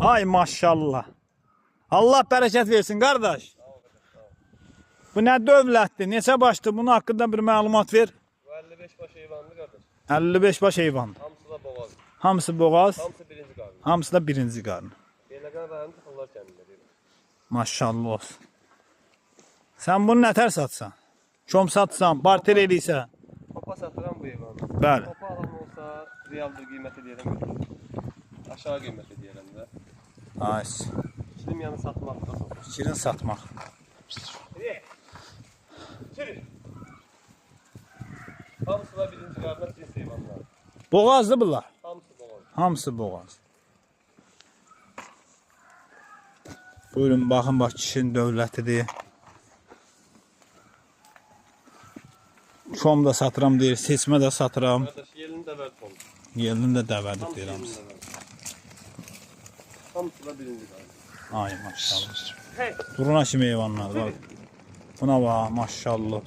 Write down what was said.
Ay maşallah. Allah bereket versin kardeş. Bu ne dövlətdir? Neçə başdır? Bunun haqqında bir məlumat ver. Bu 55 baş heyvanlı qardaş. 55 baş heyvan. Hamısı da boğaz. Hamısı boğaz, Hamısı birinci qarnı. hamısı da birinci qarın. Beləqən rayonu tıxırlar kəndində. Maşallah olsun. Sən bunu nətər satsan? Çom satsan, barter eləysə. Topa satıram bu heyvanı. Bəli. Topa alan olsa realdır qiyməti deyirəm. Aşağı qiyməti deyirəm də. Ay, İçdim yanı satmaq da topa. şirin satmaq. Sürü. Hamısı da birinci qarnı cins heyvanlar. Boğazdır bunlar. Hamısı boğaz. Hamısı boğaz. Buyurun baxın, bax kişinin dövlətidir. Çom da satıram deyir, seçmə də satıram. Qardaş yelini də ver tonu. Yelini də dəvədir Hamısı deyirəm. yelini də ver. Hamısı da birinci qarnı. Ay maşallah. Hey. Duruna kimi heyvanlar var. Buna bax maşallah.